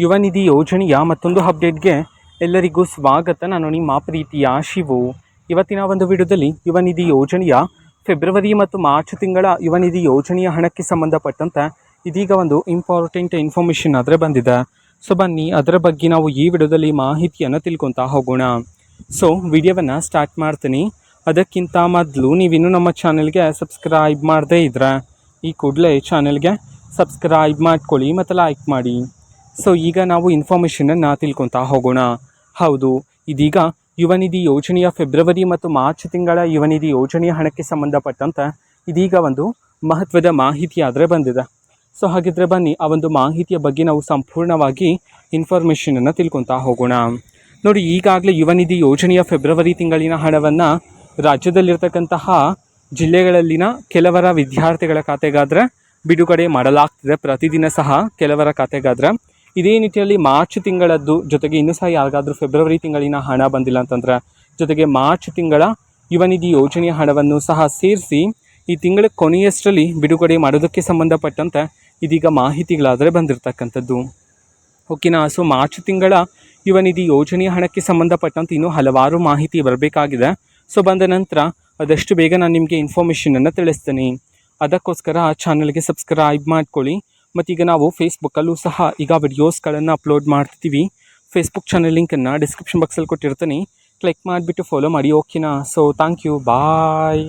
ಯುವ ನಿಧಿ ಯೋಜನೆಯ ಮತ್ತೊಂದು ಅಪ್ಡೇಟ್ಗೆ ಎಲ್ಲರಿಗೂ ಸ್ವಾಗತ. ನಾನು ನಿಮ್ಮ ಪ್ರೀತಿಯ ಶಿವು. ಇವತ್ತಿನ ಒಂದು ವಿಡಿಯೋದಲ್ಲಿ ಯುವ ನಿಧಿ ಯೋಜನೆಯ ಫೆಬ್ರವರಿ ಮತ್ತು ಮಾರ್ಚ್ ತಿಂಗಳ ಯುವ ನಿಧಿ ಯೋಜನೆಯ ಹಣಕ್ಕೆ ಸಂಬಂಧಪಟ್ಟಂತೆ ಇದೀಗ ಒಂದು ಇಂಪಾರ್ಟೆಂಟ್ ಇನ್ಫಾರ್ಮೇಷನ್ ಆದರೆ ಬಂದಿದೆ. ಸೊ ಬನ್ನಿ ಅದರ ಬಗ್ಗೆ ನಾವು ಈ ವಿಡಿಯೋದಲ್ಲಿ ಮಾಹಿತಿಯನ್ನು ತಿಳ್ಕೊತಾ ಹೋಗೋಣ. ಸೊ ವಿಡಿಯೋವನ್ನು ಸ್ಟಾರ್ಟ್ ಮಾಡ್ತೀನಿ. ಅದಕ್ಕಿಂತ ಮೊದಲು ನೀವಿನ್ನೂ ನಮ್ಮ ಚಾನೆಲ್ಗೆ ಸಬ್ಸ್ಕ್ರೈಬ್ ಮಾಡದೇ ಇದ್ದರೆ ಈ ಕೂಡಲೇ ಚಾನೆಲ್ಗೆ ಸಬ್ಸ್ಕ್ರೈಬ್ ಮಾಡ್ಕೊಳ್ಳಿ ಮತ್ತು ಲೈಕ್ ಮಾಡಿ. ಸೊ ಈಗ ನಾವು ಇನ್ಫಾರ್ಮೇಷನನ್ನು ತಿಳ್ಕೊತಾ ಹೋಗೋಣ. ಹೌದು, ಇದೀಗ ಯುವ ನಿಧಿ ಯೋಜನೆಯ ಫೆಬ್ರವರಿ ಮತ್ತು ಮಾರ್ಚ್ ತಿಂಗಳ ಯುವ ನಿಧಿ ಯೋಜನೆಯ ಹಣಕ್ಕೆ ಸಂಬಂಧಪಟ್ಟಂತೆ ಇದೀಗ ಒಂದು ಮಹತ್ವದ ಮಾಹಿತಿ ಆದರೆ ಬಂದಿದೆ. ಸೊ ಹಾಗಿದ್ರೆ ಬನ್ನಿ ಆ ಒಂದು ಮಾಹಿತಿಯ ಬಗ್ಗೆ ನಾವು ಸಂಪೂರ್ಣವಾಗಿ ಇನ್ಫಾರ್ಮೇಷನನ್ನು ತಿಳ್ಕೊತಾ ಹೋಗೋಣ. ನೋಡಿ, ಈಗಾಗಲೇ ಯುವ ನಿಧಿ ಯೋಜನೆಯ ಫೆಬ್ರವರಿ ತಿಂಗಳಿನ ಹಣವನ್ನು ರಾಜ್ಯದಲ್ಲಿರ್ತಕ್ಕಂತಹ ಜಿಲ್ಲೆಗಳಲ್ಲಿನ ಕೆಲವರ ವಿದ್ಯಾರ್ಥಿಗಳ ಖಾತೆಗಾದರೆ ಬಿಡುಗಡೆ ಮಾಡಲಾಗ್ತಿದೆ. ಪ್ರತಿದಿನ ಸಹ ಕೆಲವರ ಖಾತೆಗಾದರೆ ಇದೇ ನಿಟ್ಟಿನಲ್ಲಿ ಮಾರ್ಚ್ ತಿಂಗಳದ್ದು ಜೊತೆಗೆ ಇನ್ನೂ ಸಹ ಯಾರಿಗಾದರೂ ಫೆಬ್ರವರಿ ತಿಂಗಳಿನ ಹಣ ಬಂದಿಲ್ಲ ಅಂತಂದರೆ ಜೊತೆಗೆ ಮಾರ್ಚ್ ತಿಂಗಳ ಯುವ ನಿಧಿ ಯೋಜನೆಯ ಹಣವನ್ನು ಸಹ ಸೇರಿಸಿ ಈ ತಿಂಗಳ ಕೊನೆಯಷ್ಟರಲ್ಲಿ ಬಿಡುಗಡೆ ಮಾಡೋದಕ್ಕೆ ಸಂಬಂಧಪಟ್ಟಂತೆ ಇದೀಗ ಮಾಹಿತಿಗಳಾದರೆ ಬಂದಿರತಕ್ಕಂಥದ್ದು. ಓಕೆನಾ. ಸೊ ಮಾರ್ಚ್ ತಿಂಗಳ ಯುವ ನಿಧಿ ಯೋಜನೆಯ ಹಣಕ್ಕೆ ಸಂಬಂಧಪಟ್ಟಂತೆ ಇನ್ನೂ ಹಲವಾರು ಮಾಹಿತಿ ಬರಬೇಕಾಗಿದೆ. ಸೊ ಬಂದ ನಂತರ ಆದಷ್ಟು ಬೇಗ ನಾನು ನಿಮಗೆ ಇನ್ಫಾರ್ಮೇಷನನ್ನು ತಿಳಿಸ್ತೀನಿ. ಅದಕ್ಕೋಸ್ಕರ ಆ ಚಾನಲ್ಗೆ ಸಬ್ಸ್ಕ್ರೈಬ್ ಮಾಡ್ಕೊಳ್ಳಿ. ಮತ್ತೀಗ ನಾವು ಫೇಸ್ಬುಕ್ಕಲ್ಲೂ ಸಹ ಈಗ ವಿಡಿಯೋಸ್ಗಳನ್ನು ಅಪ್ಲೋಡ್ ಮಾಡ್ತೀವಿ. ಫೇಸ್ಬುಕ್ ಚಾನಲ್ ಲಿಂಕನ್ನು ಡಿಸ್ಕ್ರಿಪ್ಷನ್ ಬಾಕ್ಸಲ್ಲಿ ಕೊಟ್ಟಿರ್ತೀನಿ. ಕ್ಲಿಕ್ ಮಾಡಿಬಿಟ್ಟು ಫಾಲೋ ಮಾಡಿ. ಓಕೆನಾ. So thank you, bye.